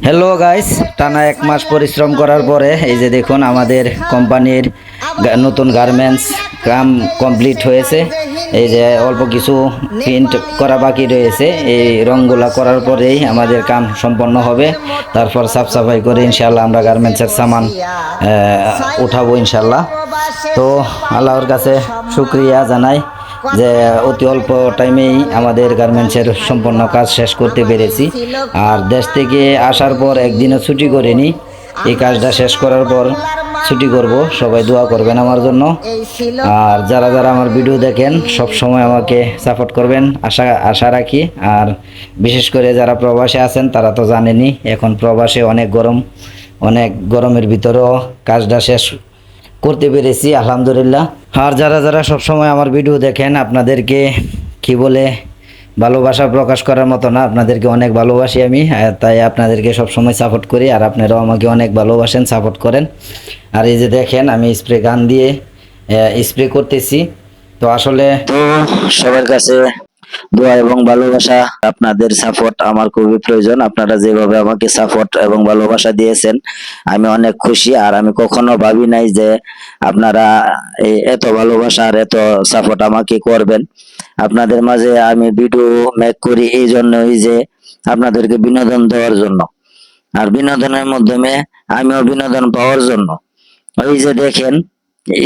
Hello guys, টানা 1 মাস পরিশ্রম করার পরে এই যে দেখুন আমাদের কোম্পানির নতুন গার্মেন্টস কাম কমপ্লিট হয়েছে। এই যে অল্প কিছু প্রিন্ট করা বাকি রয়েছে, এই রঙগুলা করার পরেই আমাদের কাম সম্পন্ন হবে। তারপর সাফ সাফাই করে ইনশাল্লাহ আমরা গার্মেন্টসের সামান উঠাবো ইনশাল্লাহ। তো আল্লাহর কাছে শুক্রিয়া জানাই যে অতি অল্প টাইমেই আমাদের গার্মেন্টসের সম্পূর্ণ কাজ শেষ করতে পেরেছি। আর দেশ থেকে আসার পর একদিনও ছুটি করিনি। এই কাজটা শেষ করার পর ছুটি করব। সবাই দোয়া করবেন আমার জন্য। আর যারা যারা আমার ভিডিও দেখেন সব সময় আমাকে সাপোর্ট করবেন আশা রাখি। আর বিশেষ করে যারা প্রবাসে আছেন তারা তো জানেনই, এখন প্রবাসে অনেক গরমের ভিতরেও কাজটা শেষ করতে পেরেছি আলহামদুলিল্লাহ। আর যারা যারা সবসময় আমার ভিডিও দেখেন আপনাদেরকে কি বলে ভালোবাসা প্রকাশ করার মতো না, আপনাদেরকে অনেক ভালোবাসি আমি, তাই আপনাদেরকে সবসময় সাপোর্ট করি। আর আপনারাও আমাকে অনেক ভালোবাসেন, সাপোর্ট করেন। আর এই যে দেখেন আমি স্প্রে গান দিয়ে স্প্রে করতেছি। তো আসলে সবার কাছে দোয়া এবং ভালোবাসা, আপনাদের সাপোর্ট আমার খুবই প্রয়োজন। আপনারা যেভাবে আমাকে সাপোর্ট এবং ভালোবাসা দিয়েছেন আমি অনেক খুশি। আর আমি কখনো ভাবি নাই যে আপনারা এত ভালোবাসা আর এত সাপোর্ট আমাকে করবেন। আপনাদের মাঝে আমি ভিডিও মেক করি এই জন্যই যে আপনাদেরকে বিনোদন দেওয়ার জন্য, আর বিনোদনের মাধ্যমে আমিও বিনোদন পাওয়ার জন্য। এই যে দেখেন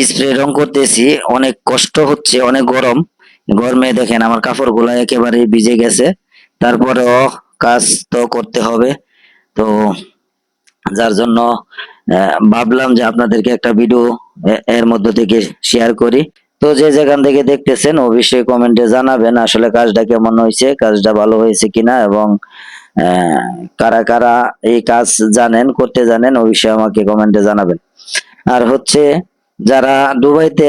স্প্রে রং করতেছি, অনেক কষ্ট হচ্ছে, অনেক গরমে দেখেন আমার কাপড় গুলা একেবারে ভিজে গেছে। তারপরেও কাজ তো করতে হবে। তো যার জন্য ভাবলাম যে আপনাদেরকে একটা ভিডিও এর মধ্য থেকে শেয়ার করি। তো যে যেখান থেকে দেখতেছেন অবশ্যই কমেন্টে জানাবেন আসলে কাজটা কেমন হয়েছে, কাজটা ভালো হয়েছে কিনা, এবং কারা কারা এই কাজ করতে জানেন অবশ্যই আমাকে কমেন্টে জানাবেন। আর হচ্ছে যারা দুবাইতে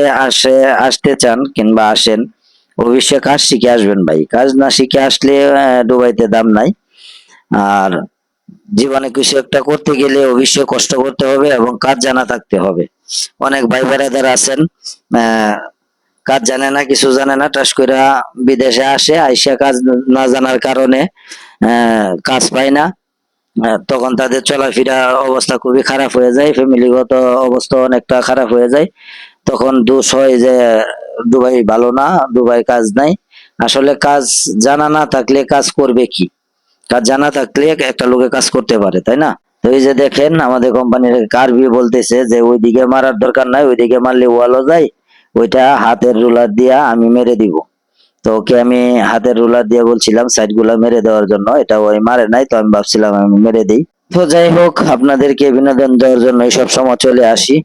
আসতে চান কিংবা আসেন অবশ্যই কাজ শিখে আসবেন ভাই। কাজ না শিখে আসলে দুবাইতে দাম নাই। আর জীবনে কিছু একটা করতে গেলে অবশ্যই কষ্ট করতে হবে এবং কাজ জানা থাকতে হবে। অনেক ভাই বেড়াদার আছেন কাজ জানে না, কিছু জানে না, টাস করে বিদেশে আসে, আইসা কাজ না জানার কারণে কাজ পায় না। তখন তাদের চলাফেরা অবস্থা খুবই খারাপ হয়ে যায়, ফ্যামিলিগত অবস্থা অনেকটা খারাপ হয়ে যায়। তখন দোষ হয় যে দুবাই ভালো না, দুবাই কাজ নাই। আসলে কাজ জানা না থাকলে কাজ করবে কি? কাজ জানা থাকলে একটা লোকে কাজ করতে পারে, তাই না? তো এই যে দেখেন আমাদের কোম্পানির কার্বি বলতেছে যে ওইদিকে মারার দরকার নাই, ওইদিকে মারলে ওয়ালও যায়, ওইটা হাতের রুলার দিয়া আমি মেরে দিব। তো ওকে আমি হাতের রুলার দিয়ে বলছিলাম সাইড গুলা মেরে দেওয়ার জন্য, এটা ওই মারে নাই, তো আমি ভাবছিলাম আমি মেরে দিই। তো যাই হোক, আপনাদেরকে বিনোদন দেওয়ার জন্য সব সময় চলে আসি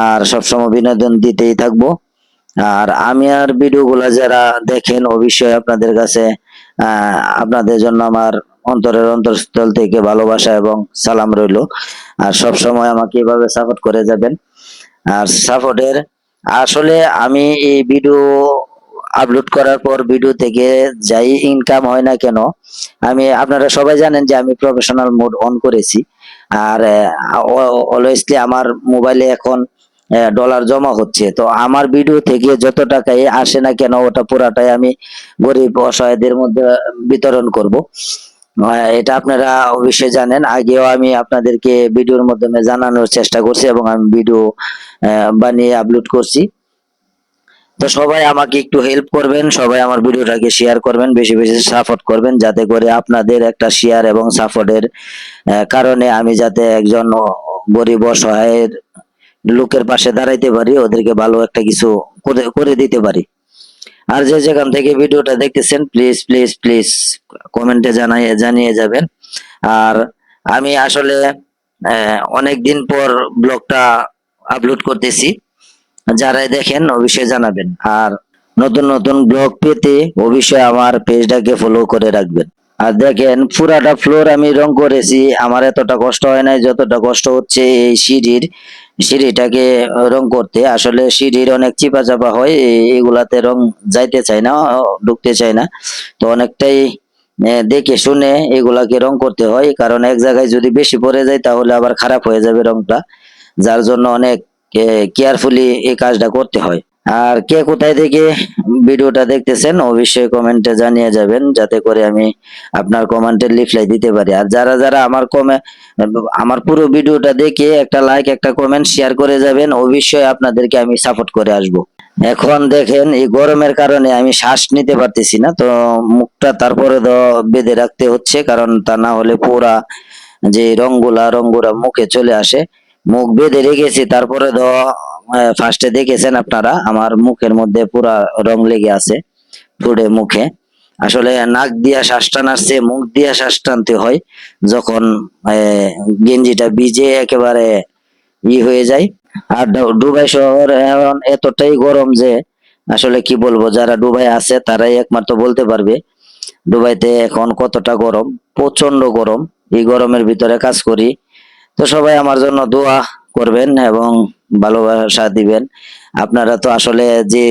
আর সবসময় বিনোদন দিতেই থাকবো। আর আমি আর ভিডিও গুলা যারা দেখেন অবশ্যই আপনাদের কাছে আপনাদের জন্য আমার অন্তরের অন্তঃস্থল থেকে ভালোবাসা এবং সালাম রইলো। আর সব সময় আমাকে এভাবে সাপোর্ট করে যাবেন। আর সাপোর্টের আসলে আমি এই ভিডিও আপলোড করার পর ভিডিও থেকে যাই ইনকাম হয় না কেন, আপনারা সবাই জানেন যে আমি প্রফেশনাল মোড অন করেছি। আর অলওয়েজলি আমার মোবাইলে এখন ডলার জমা হচ্ছে। তো আমার ভিডিও থেকে যত টাকাই আসে না কেন ওটা পুরাটাই আমি গরিব অসহায়দের মধ্যে বিতরণ করব। এটা আপনারা অবশ্যই জানেন, আগেও আমি আপনাদেরকে ভিডিওর মাধ্যমে জানানোর চেষ্টা করছি এবং আমি ভিডিও বানিয়ে আপলোড করছি। তো সবাই আমাকে একটু হেল্প করবেন, সবাই আমার ভিডিওটাকে শেয়ার করবেন, বেশি বেশি সাপোর্ট করবেন, যাতে করে আপনাদের একটা শেয়ার এবং সাপোর্টের কারণে আমি যাতে একজন গরিব অসহায়ের লোকের পাশে দাঁড়াইতে পারি, ওদেরকে ভালো একটা কিছু করে দিতে পারি। আর যে যেখান থেকে ভিডিওটা দেখতেছেন প্লিজ প্লিজ প্লিজ কমেন্টে জানিয়ে যাবেন। আর আমি আসলে অনেক দিন পর ব্লগটা আপলোড করতেছি, যারাই দেখেন অবশ্যই জানাবেন। আর নতুন নতুন ব্লগ পেতে অবশ্যই আমার পেজটাকে ফলো করে রাখবেন। আর দেখেন পুরাটা ফ্লোর আমি রং করেছি, আমার এতটা কষ্ট হয় নাই যতটা কষ্ট হচ্ছে এই সিঁড়িটাকে রং করতে। আসলে সিঁড়ির অনেক চিপা চাপা হয়, এগুলাতে রং যাইতে চায় না, ঢুকতে চায় না। তো অনেকটাই দেখে শুনে এগুলাকে রং করতে হয়, কারণ এক জায়গায় যদি বেশি পড়ে যায় তাহলে আবার খারাপ হয়ে যাবে রংটা। যার জন্য অনেক কেয়ারফুলি এই কাজটা করতে হয়। আর কে কোথায় থেকে ভিডিওটা দেখতেছেন অবশ্যই কমেন্টে জানিয়ে যাবেন, যাতে করে আমি আপনার কমেন্টের রিপ্লাই দিতে পারি। আর যারা যারা আমার পুরো ভিডিওটা দেখে একটা লাইক একটা কমেন্ট শেয়ার করে যাবেন, অবশ্যই আপনাদেরকে আমি সাপোর্ট করে আসব। এখন দেখেন এই গরমের কারণে আমি শ্বাস নিতে পারতেছি না, তো মুখটা তারপরে তো বেঁধে রাখতে হচ্ছে, কারণ তা না হলে পুরা যে রংগুলা মুখে চলে আসে। মুখ বেঁধে রেখেছি, তারপরে তো ফার্স্টে দেখেছেন আপনারা আমার মুখের মধ্যে পুরা রং লেগে আছে পুরো মুখে। আসলে নাক দিয়া শ্বাস টানার চেয়ে মুখ দিয়া শ্বাস টানতে হয় যখন গেঞ্জিটা ভিজে একেবারে হয়ে যায়। আর দুবাই শহর এখন এতটাই গরম যে আসলে কি বলবো, যারা দুবাই আছে তারাই একমাত্র বলতে পারবে দুবাইতে এখন কতটা গরম। প্রচন্ড গরম, এই গরমের ভিতরে কাজ করি। তো সবাই আমার জন্য দোয়া করবেন এবং ভালোবাসা দিবেন। আপনারা তো আসলে যে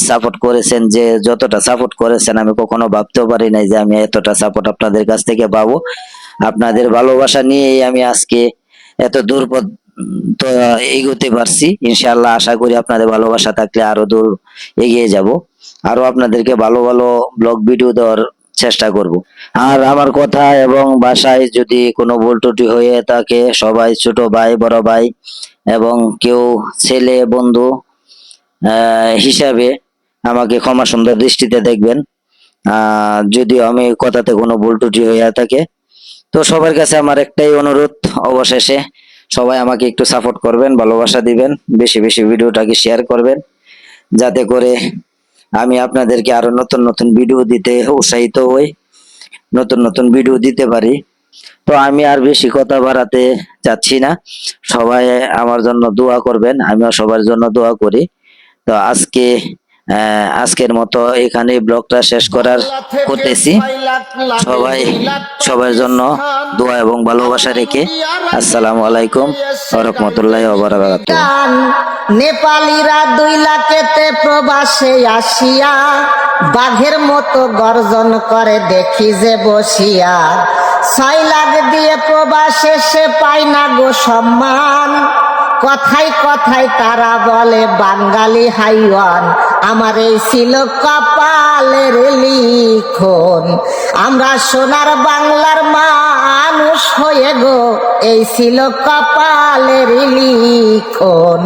সাপোর্ট করেছেন, যে যতটা সাপোর্ট করেছেন আমি কখনো ভাবতেও পারি নাই যে আমি এতটা সাপোর্ট আপনাদের কাছ থেকে পাবো। আপনাদের ভালোবাসা নিয়েই আমি আজকে এত দূর তো এগোতে পারছি। ইনশাআল্লাহ আশা করি আপনাদের ভালোবাসা থাকলে আরো দূর এগিয়ে যাব, আরো আপনাদেরকে ভালো ভালো ব্লগ ভিডিও দেওয়ার চেষ্টা করব। আর আমার কথা এবং ভাষায় যদি কোনো ভুল ত্রুটি হয়ে থাকে, সবাই ছোট ভাই বড় ভাই এবং কেউ ছেলে বন্ধু হিসাবে আমাকে ক্ষমা সুন্দর দৃষ্টিতে দেখবেন। যদিও আমি কথাতে কোনো ভুল ত্রুটি হয়ে থাকে, তো সবার কাছে আমার একটাই অনুরোধ, অবশেষে সবাই আমাকে একটু সাপোর্ট করবেন, ভালোবাসা দিবেন, বেশি বেশি ভিডিওটাকে শেয়ার করবেন, যাতে করে আমি আপনাদেরকে আরো নতুন নতুন ভিডিও দিতে উৎসাহিত হই, নতুন নতুন ভিডিও দিতে পারি। তো আমি আর বেশি কথা বাড়াতে চাচ্ছি না, সবাই আমার জন্য দোয়া করবেন, আমিও সবার জন্য দোয়া করি। তো আজকের মতো এখানে ব্লগটা শেষ করতেছি। সবাই সবার জন্য দোয়া এবং ভালোবাসা রেখে আসসালামু আলাইকুম ওয়া রাহমাতুল্লাহি ওয়া বারাকাতুহু। নেপালিরা 2 লাখেতে প্রবাসে আসিয়া বাঘের মতো গর্জন করে দেখি যে বসিয়া। 6 লাখ দিয়ে প্রবাসে সে পায় না গো সম্মান। কথায় কথায় তারা বলে বাঙালি হাইওয়ান। আমার এই ছিল কপালের লিখন। আমরা সোনার বাংলার মানুষ হয়ে গো, এই ছিল কপালের লিখন।